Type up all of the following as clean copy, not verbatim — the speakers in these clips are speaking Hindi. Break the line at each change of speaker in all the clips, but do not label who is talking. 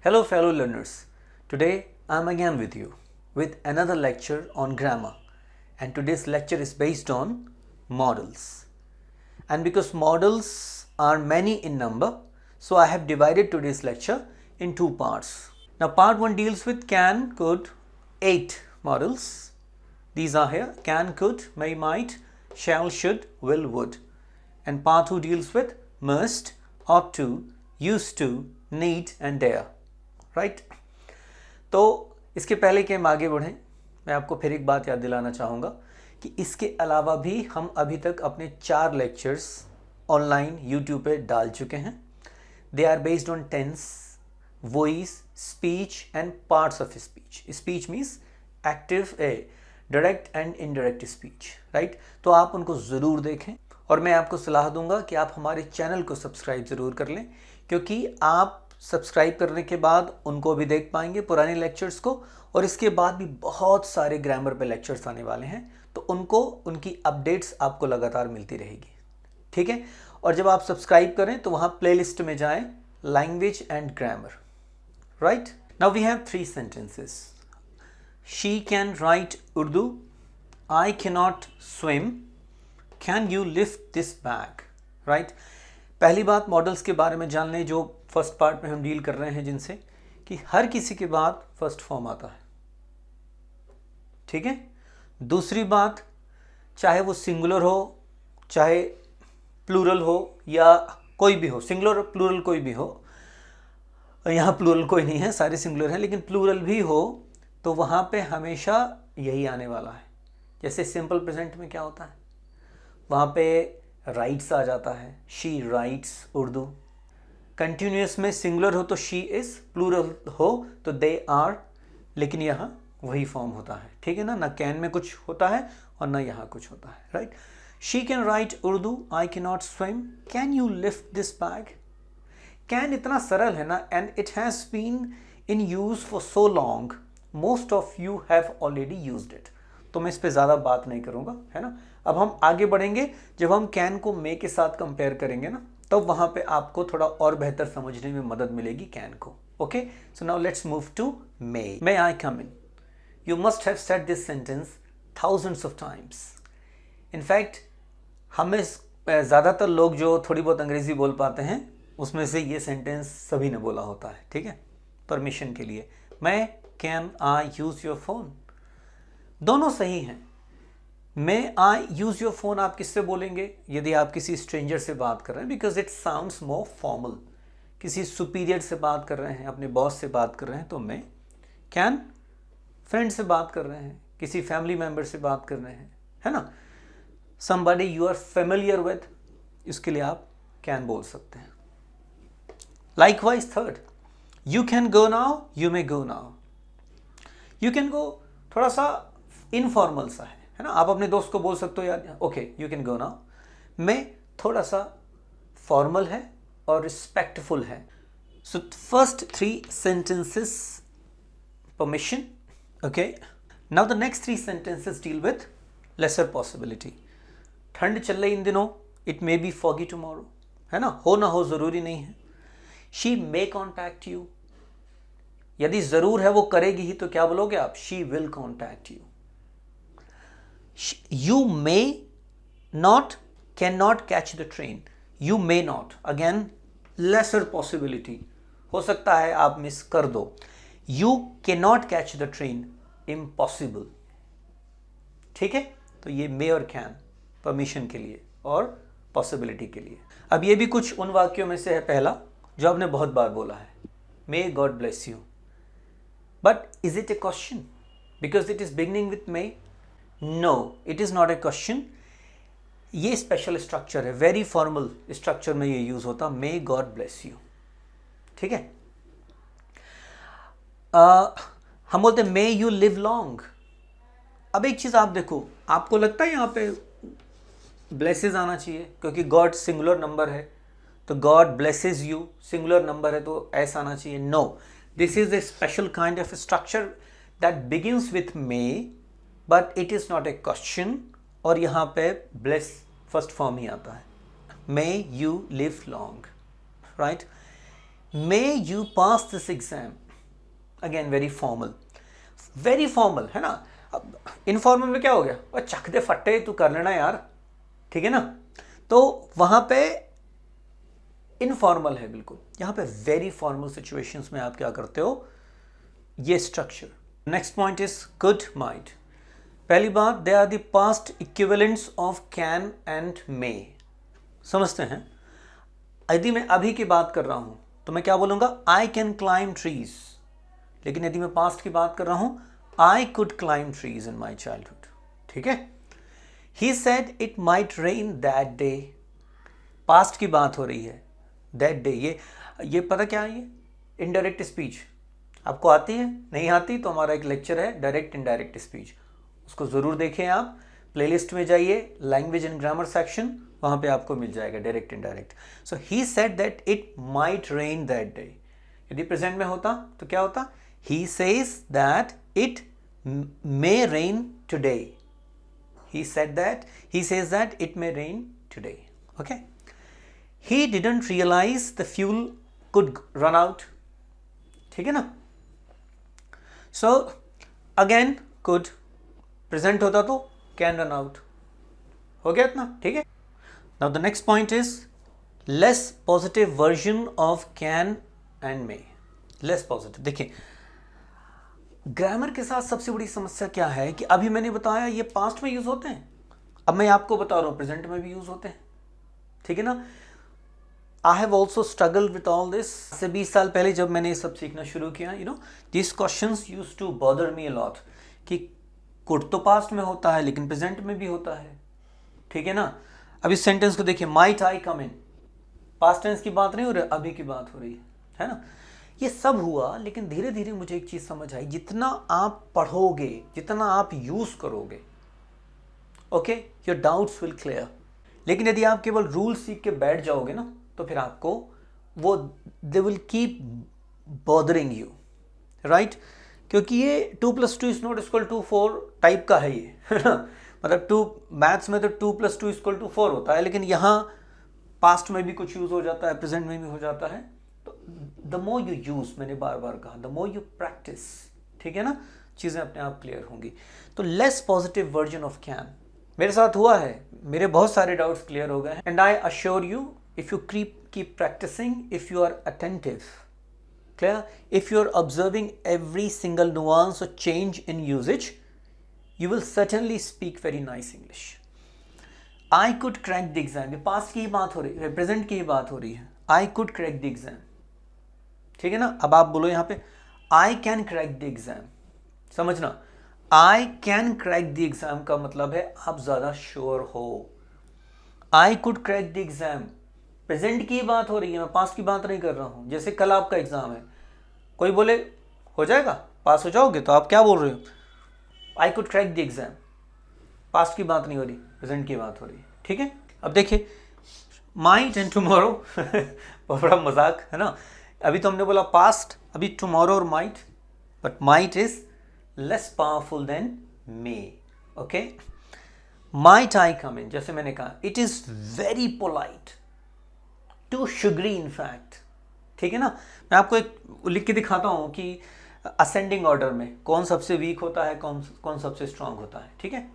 Hello fellow learners, today I am again with you with another lecture on grammar, and today's lecture is based on modals. And because modals are many in number, so I have divided today's lecture in two parts. Now part 1 deals with can, could, 8 modals. These are here: can, could, may, might, shall, should, will, would. And part 2 deals with must, ought to, used to, need and dare. Right तो इसके पहले कि हम आगे बढ़ें, मैं आपको फिर एक बात याद दिलाना चाहूँगा कि इसके अलावा भी हम अभी तक अपने 4 लेक्चर्स ऑनलाइन यूट्यूब पे डाल चुके हैं. They are based on tense, voice, speech and parts of speech. Speech means active, direct and indirect speech. Right, तो आप उनको ज़रूर देखें और मैं आपको सलाह दूंगा कि आप हमारे चैनल को सब्सक्राइब ज़रूर कर लें, क्योंकि आप सब्सक्राइब करने के बाद उनको भी देख पाएंगे पुराने लेक्चर्स को, और इसके बाद भी बहुत सारे ग्रामर पे लेक्चर्स आने वाले हैं, तो उनकी अपडेट्स आपको लगातार मिलती रहेगी. ठीक है, और जब आप सब्सक्राइब करें तो वहाँ प्लेलिस्ट में जाएं, language and grammar. Right, now we have 3 sentences. She can write Urdu, I can not swim, can you lift this bag. Right, पहली बात मॉडल्स के बारे में जान लें जो फर्स्ट पार्ट में हम डील कर रहे हैं, जिनसे कि हर किसी के बाद फर्स्ट फॉर्म आता है. ठीक है, दूसरी बात, चाहे वो सिंगुलर हो, चाहे प्लूरल हो, या कोई भी हो, सिंगुलर प्लूरल कोई भी हो, यहाँ प्लूरल कोई नहीं है, सारे सिंगुलर हैं, लेकिन प्लूरल भी हो तो वहाँ पे हमेशा यही आने वाला है. जैसे सिंपल प्रेजेंट में क्या होता है, वहाँ पे राइट्स आ जाता है, शी राइट्स उर्दू. कंटिन्यूस में सिंगुलर हो तो शी इज, प्लूरल हो तो दे आर, लेकिन यहाँ वही फॉर्म होता है. ठीक है ना कैन में कुछ होता है और ना यहाँ कुछ होता है. Right, she can write Urdu, I can not swim, can you lift this bag. Can इतना सरल है ना, and it has been in use for so long, most of you have already used it. तो मैं इस पर ज़्यादा बात नहीं करूँगा, है ना. अब हम आगे बढ़ेंगे, जब हम कैन को मे के साथ कंपेयर करेंगे ना, तब तो वहाँ पे आपको थोड़ा और बेहतर समझने में मदद मिलेगी कैन को. Okay, so now let's move to may I come in. You must have said this sentence thousands of times. In fact हमें ज़्यादातर लोग जो थोड़ी बहुत अंग्रेज़ी बोल पाते हैं, उसमें से ये सेंटेंस सभी ने बोला होता है. ठीक है, परमिशन के लिए, मैं can I use your phone, दोनों सही हैं. मे आई यूज़ योर फोन आप किससे बोलेंगे, यदि आप किसी स्ट्रेंजर से बात कर रहे हैं, because it sounds more formal. किसी सुपीरियर से बात कर रहे हैं, अपने बॉस से बात कर रहे हैं, तो मे. कैन फ्रेंड से बात कर रहे हैं, किसी फैमिली मेम्बर से बात कर रहे हैं, है ना, somebody you are familiar with, इसके लिए आप कैन बोल सकते हैं. Likewise third, you can go now, you may go now. You can go थोड़ा सा इनफॉर्मल सा है ना, आप अपने दोस्त को बोल सकते हो यार okay you can go now. मैं थोड़ा सा फॉर्मल है और रिस्पेक्टफुल है. So first 3 sentences permission. Okay, now the next 3 sentences deal with lesser possibility. ठंड चल रही इन दिनों, it may be foggy tomorrow, है ना, हो ना हो ज़रूरी नहीं है. शी मे कॉन्टैक्ट यू, यदि ज़रूर है वो करेगी ही तो क्या बोलोगे आप, she will contact you. You may not, cannot catch the train. You may not, again lesser possibility, हो सकता है आप मिस कर दो. You cannot catch the train, impossible. ठीक है, तो ये may और can परमिशन के लिए और पॉसिबिलिटी के लिए. अब ये भी कुछ उन वाक्यों में से है पहला जो आपने बहुत बार बोला है, may God bless you. But is it a question because it is beginning with may? No, it is not a question. ये स्पेशल स्ट्रक्चर है, वेरी फॉर्मल स्ट्रक्चर में ये यूज होता, मे गॉड ब्लेस यू. ठीक है, हम बोलते मे यू लिव लॉन्ग. अब एक चीज आप देखो, आपको लगता है यहाँ पे ब्लेसेस आना चाहिए क्योंकि गॉड सिंगुलर नंबर है, तो God blesses you singular number है तो ऐसा आना चाहिए. No, this is a special kind of structure that begins with may, but it is not a question, और यहाँ पे ब्लेस फर्स्ट फॉर्म ही आता है, may you live long. Right, may you pass this exam, again very formal है ना। अब इनफॉर्मल में क्या हो गया, वो चक दे फट्टे तू कर लेना यार, ठीक है ना। तो वहां पे इनफॉर्मल है बिल्कुल, यहां पे वेरी फॉर्मल सिचुएशंस में आप क्या करते हो, ये structure. Next point is could might. पहली बात, they are the past equivalents of can and may. समझते हैं, यदि मैं अभी की बात कर रहा हूं तो मैं क्या बोलूंगा, आई कैन क्लाइम ट्रीज। लेकिन यदि मैं पास्ट की बात कर रहा हूं, I could climb trees in my childhood, ठीक है। He said it might rain that day, past की बात हो रही है, दैट डे, ये पता क्या है, ये इनडायरेक्ट स्पीच आपको आती है, नहीं आती तो हमारा एक लेक्चर है डायरेक्ट इनडायरेक्ट स्पीच, उसको ज़रूर देखें आप, प्लेलिस्ट में जाइए, लैंग्वेज एंड ग्रामर सेक्शन, वहाँ पे आपको मिल जाएगा direct indirect. So he said that it might rain that day, यदि प्रेजेंट में होता तो क्या होता, he says that it may rain today, he says that it may rain today, okay. He didn't realize the fuel could run out, ठीक है ना। So again could, present होता तो can run out, हो गया इतना, ठीक है। Now the next point is less positive version of can and may, less positive। देखिए ग्रामर के साथ सबसे बड़ी समस्या क्या है कि अभी मैंने बताया ये पास्ट में यूज होते हैं, अब मैं आपको बता रहा हूं प्रेजेंट में भी यूज होते हैं, ठीक है ना। I have also struggle with all this. से 20 साल पहले जब मैंने ये सब सीखना शुरू किया, you know this questions used to bother me a lot कि कुड तो पास्ट में होता है लेकिन प्रेजेंट में भी होता है, ठीक है ना। अब इस सेंटेंस को देखिए, might I come in, past tense की बात नहीं हो रही, अभी की बात हो रही है ना। ये सब हुआ, लेकिन धीरे धीरे मुझे एक चीज समझ आई, जितना आप पढ़ोगे, जितना आप यूज करोगे, okay, your doubts will clear. लेकिन यदि आप केवल रूल सीख के बैठ जाओगे ना, तो फिर आपको वो they will keep bothering you, right. क्योंकि ये 2 + 2 is not equal to 4 type का है ये, है ना। मतलब 2 मैथ्स में तो 2 + 2 इक्वल टू 4 होता है, लेकिन यहाँ पास्ट में भी कुछ यूज हो जाता है, प्रेजेंट में भी हो जाता है। तो द मोर यू यूज, मैंने बार बार कहा, द मोर यू प्रैक्टिस, ठीक है ना, चीजें अपने आप क्लियर होंगी। तो less positive version of can मेरे साथ हुआ है, मेरे बहुत सारे डाउट्स क्लियर हो गए हैं। And I assure you, if you keep practising, if you are attentive, clear, if you are observing every single nuance और change in usages, you will certainly speak very nice English. I could crack the exam, ये पास्ट की ही बात हो रही है, प्रेजेंट की ही बात हो रही है। I could crack the exam, ठीक है ना। अब आप बोलो यहाँ पे I can crack the exam, समझना, I can crack the exam का मतलब है आप ज्यादा श्योर हो। I could crack the exam, present की ही बात हो रही है, मैं पास्ट की बात नहीं कर रहा हूं। जैसे कल आपका एग्जाम है, कोई बोले हो जाएगा, पास हो जाओगे, तो आप क्या बोल रहे हो, I could crack the exam, past की बात नहीं हो रही, प्रेजेंट की बात हो रही है, ठीक है। अब देखिए माइट एंड टुमारो, बहुत बड़ा मजाक है ना। अभी तो हमने बोला पास्ट, अभी टुमारो और might, but might is less powerful than may, okay. Might I come in, जैसे मैंने कहा, it is very polite, too sugary in fact, ठीक है ना। मैं आपको एक लिख के दिखाता हूं कि असेंडिंग ऑर्डर में कौन सबसे वीक होता है, कौन सबसे स्ट्रांग होता है, ठीक है।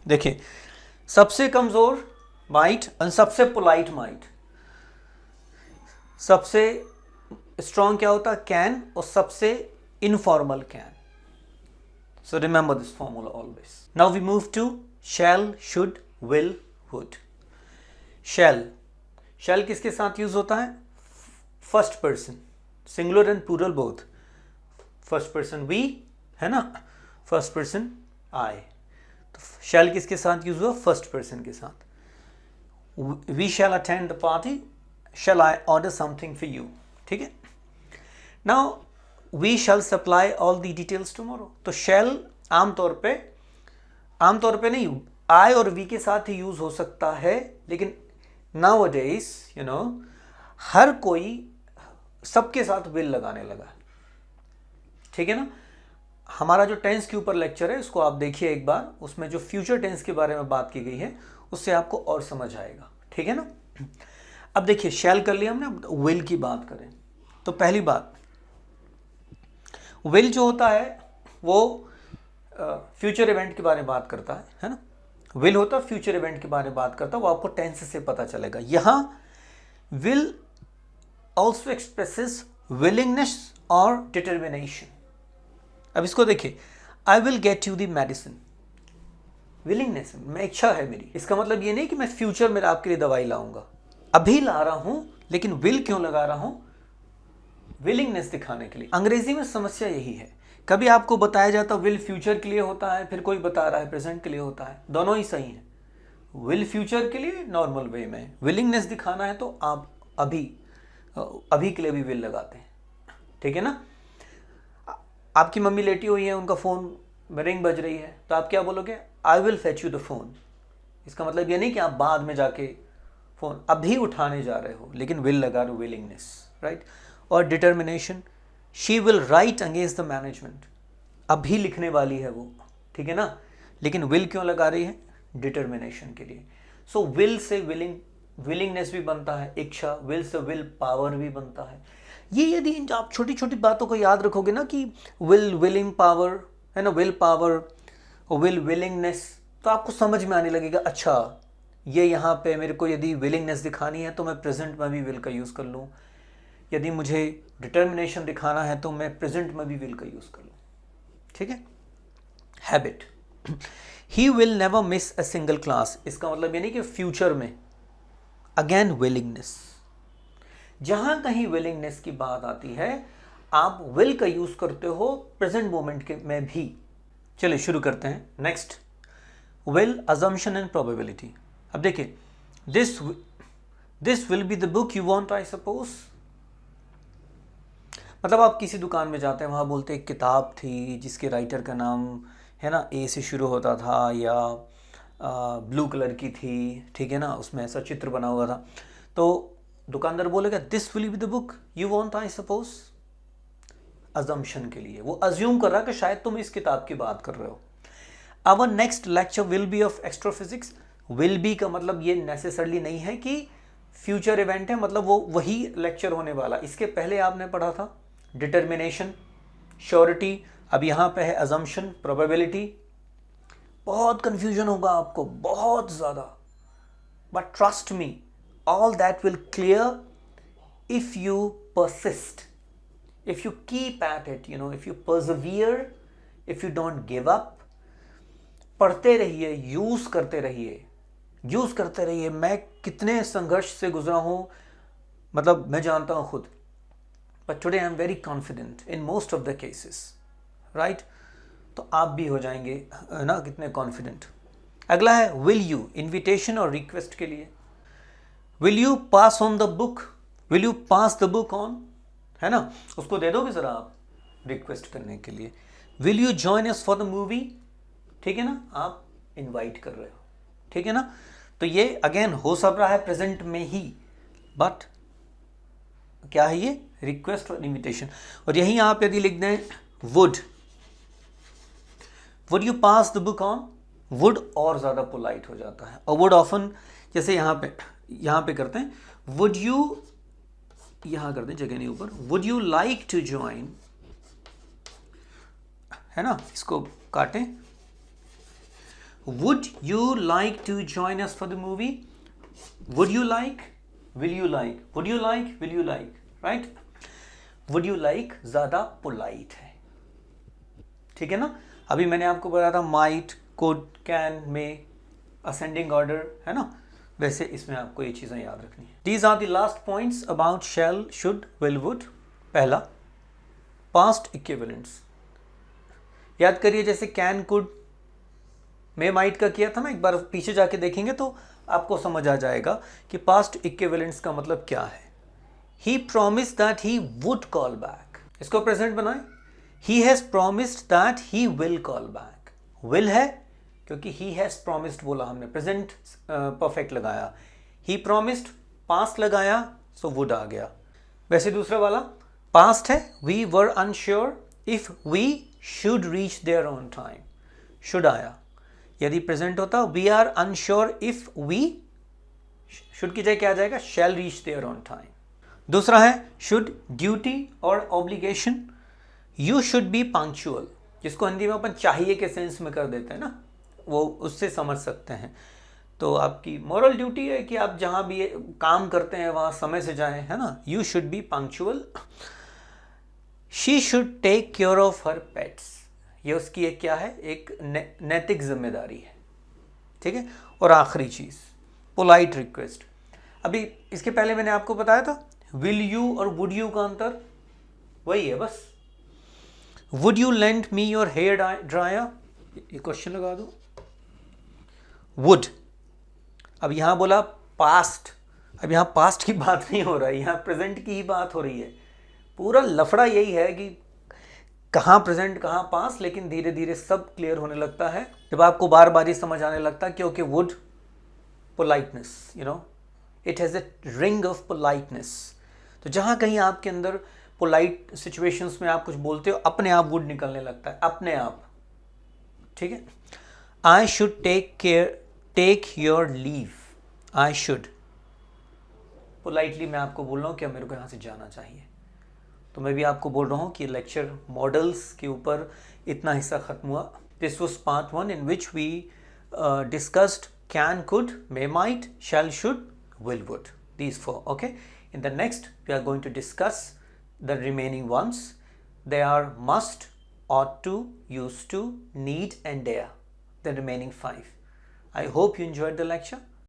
देखिए सबसे कमजोर माइट और सबसे पोलाइट माइट, सबसे स्ट्रांग क्या होता है, कैन, और सबसे informal can. So remember this formula always. Now we move to shall, should, will, would. Shall किसके साथ यूज होता है, first person, singular and plural both. First person we है ना, फर्स्ट पर्सन आई। तो शैल किसके साथ यूज हुआ, फर्स्ट पर्सन के साथ। We shall attend the party, shall I order something for you, ठीक है। Now we shall supply all the details tomorrow. तो शैल आमतौर पे नहीं, आई और वी के साथ ही यूज हो सकता है, लेकिन नाउअडेज यू नो हर कोई सबके साथ विल लगाने लगा, ठीक है ना। हमारा जो टेंस के ऊपर लेक्चर है उसको आप देखिए एक बार, उसमें जो फ्यूचर टेंस के बारे में बात की गई है उससे आपको और समझ आएगा, ठीक है ना। अब देखिए शैल कर लिया हमने, अब विल की बात करें तो पहली बात, विल जो होता है वो फ्यूचर इवेंट के बारे में बात करता है ना। विल होता है फ्यूचर इवेंट के बारे में बात करता है, वो आपको टेंस से पता चलेगा। यहां विल ऑल्सो एक्सप्रेसेस विलिंगनेस और डिटर्मिनेशन। अब इसको देखिए, I will get you the medicine, willingness, मैं इच्छा है मेरी, इसका मतलब ये नहीं कि मैं फ्यूचर में आपके लिए दवाई लाऊंगा, अभी ला रहा हूं, लेकिन विल क्यों लगा रहा हूं, विलिंगनेस दिखाने के लिए। अंग्रेजी में समस्या यही है, कभी आपको बताया जाता विल फ्यूचर के लिए होता है, फिर कोई बता रहा है प्रेजेंट के लिए होता है, दोनों ही सही है। विल फ्यूचर के लिए नॉर्मल वे में, विलिंगनेस दिखाना है तो आप अभी के लिए भी विल लगाते हैं, ठीक है ना। आपकी मम्मी लेटी हुई है, उनका फोन रिंग बज रही है, तो आप क्या बोलोगे, I will fetch you the phone. इसका मतलब ये नहीं कि आप बाद में जाके फोन अभी उठाने जा रहे हो, लेकिन विल लगा रहे हो, विलिंगनेस, राइट। और determination, she will write against the management, अभी लिखने वाली है वो, ठीक है ना, लेकिन विल क्यों लगा रही है, डिटर्मिनेशन के लिए। सो विल से विलिंगनेस भी बनता है, इच्छा, विल से विल पावर भी बनता है। ये यदि आप छोटी छोटी बातों को याद रखोगे ना कि विलिंग पावर है ना, विल पावर, विलिंगनेस, तो आपको समझ में आने लगेगा, अच्छा ये यहाँ पे मेरे को यदि विलिंगनेस दिखानी है तो मैं प्रेजेंट में भी विल का यूज़ कर लूँ, यदि मुझे डिटर्मिनेशन दिखाना है तो मैं प्रेजेंट में भी विल का यूज़ कर लूँ, ठीक है। Habit, he will never miss a single class, इसका मतलब ये नहीं कि फ्यूचर में, अगेन विलिंगनेस, जहां कहीं विलिंगनेस की बात आती है आप विल का यूज करते हो प्रेजेंट मोमेंट के में भी। चलिए शुरू करते हैं। Next, will, assumption and probability. अब देखिए, this will be the book you want, I suppose, मतलब आप किसी दुकान में जाते हैं, वहां बोलते एक किताब थी जिसके राइटर का नाम है ना ए से शुरू होता था, या ब्लू कलर की थी, ठीक है ना, उसमें ऐसा चित्र बना हुआ था, तो दुकानदार बोलेगा this will be the book you want, I suppose. Assumption के लिए वो अज्यूम कर रहा है कि शायद तुम इस किताब की बात कर रहे हो। Our next lecture will be of astrophysics. Will be का मतलब ये नेसेसरली नहीं है कि फ्यूचर इवेंट है, मतलब वो वही लेक्चर होने वाला। इसके पहले आपने पढ़ा था डिटर्मिनेशन, श्योरिटी, अब यहां पे है अजम्पशन, प्रोबेबिलिटी। बहुत कंफ्यूजन होगा आपको, बहुत ज्यादा, but trust me, all that will clear if you persist, if you keep at it, if you persevere, if you don't give up. पढ़ते रहिए, यूज करते रहिए। मैं कितने संघर्ष से गुजरा हूं, मतलब मैं जानता हूं खुद, but today I am very confident in most of the cases, right? तो आप भी हो जाएंगे ना कितने कॉन्फिडेंट। अगला है विल यू, इन्विटेशन और रिक्वेस्ट के लिए। Will you pass on the book, will you pass the book on, है ना, उसको दे दोगे जरा आप रिक्वेस्ट करने के लिए। Will you join us for the movie, ठीक है ना, आप इनवाइट कर रहे हो, ठीक है ना। तो ये अगेन हो सब रहा है प्रेजेंट में ही, बट क्या है ये, रिक्वेस्ट और इनविटेशन। और यही आप यदि लिख दें would you pass the book on, would और ज्यादा पोलाइट हो जाता है। और वुड ऑफन, जैसे यहाँ पे करते हैं, वुड यू, यहां कर दें जगह नहीं ऊपर, would you like to join, है ना, इसको काटें, would you like to join us for the movie. Would you like, will you like, would you like, will you like, right. Would you like ज्यादा पोलाइट है, ठीक है ना। अभी मैंने आपको बताया था might, could, can, may, ascending order, है ना, वैसे इसमें आपको ये चीजें याद रखनी है। These are the last points about shall, should, will, would. पहला, पास्ट इक्विवेलेंट्स। याद करिए, जैसे कैन, कुड, मे, माइट का किया था ना, एक बार पीछे जाके देखेंगे तो आपको समझ आ जाएगा कि पास्ट इक्विवेलेंट्स का मतलब क्या है। He promised that he would call back, इसको प्रेजेंट बनाए, he has promised that he will call back. Will है क्योंकि ही हैज प्रॉमिस्ड बोला हमने, प्रेजेंट परफेक्ट लगाया, ही प्रॉमिस्ड पास्ट लगाया, सो वुड आ गया। वैसे दूसरा वाला पास्ट है, we were unsure if we should reach there on time, should आया। यदि प्रेजेंट होता we are unsure if we should की जगह क्या आ जाएगा, shall reach there on time. दूसरा है शुड ड्यूटी और obligation, you should be punctual, जिसको हिंदी में अपन चाहिए के सेंस में कर देते हैं ना, वो उससे समझ सकते हैं। तो आपकी मॉरल ड्यूटी है कि आप जहाँ भी काम करते हैं वहाँ समय से जाएं, है ना। You should be punctual. She should take care of her pets, ये उसकी एक क्या है, एक नैतिक जिम्मेदारी है, ठीक है। और आखिरी चीज़ पोलाइट रिक्वेस्ट। अभी इसके पहले मैंने आपको बताया था विल यू और वुड यू का अंतर वही है बस। Would you lend me your hair dryer, ये क्वेश्चन लगा दो, वुड। अब यहां बोला पास्ट, अब यहां पास्ट की बात नहीं हो रहा है, यहां प्रेजेंट की ही बात हो रही है। पूरा लफड़ा यही है कि कहाँ प्रेजेंट कहाँ पास्ट, लेकिन धीरे धीरे सब क्लियर होने लगता है जब आपको बार बार ही समझ आने लगता है। क्योंकि would politeness, you know, it has a ring of politeness. तो जहाँ कहीं आपके अंदर पोलाइट सिचुएशंस में आप कुछ बोलते हो, अपने आप वुड निकलने लगता है, अपने आप, ठीक है। I should take your leave, I should, politely मैं आपको बोल रहा हूँ कि मेरे को यहाँ से जाना चाहिए। तो मैं भी आपको बोल रहा हूँ कि लेक्चर मॉडल्स के ऊपर इतना हिस्सा खत्म हुआ। This was part 1 in which we discussed can, could, may, might, shall, should, will, would, these 4. Okay, in the next we are going to discuss the remaining ones. They are must, ought to, used to, need and dare, the remaining 5. I hope you enjoyed the lecture.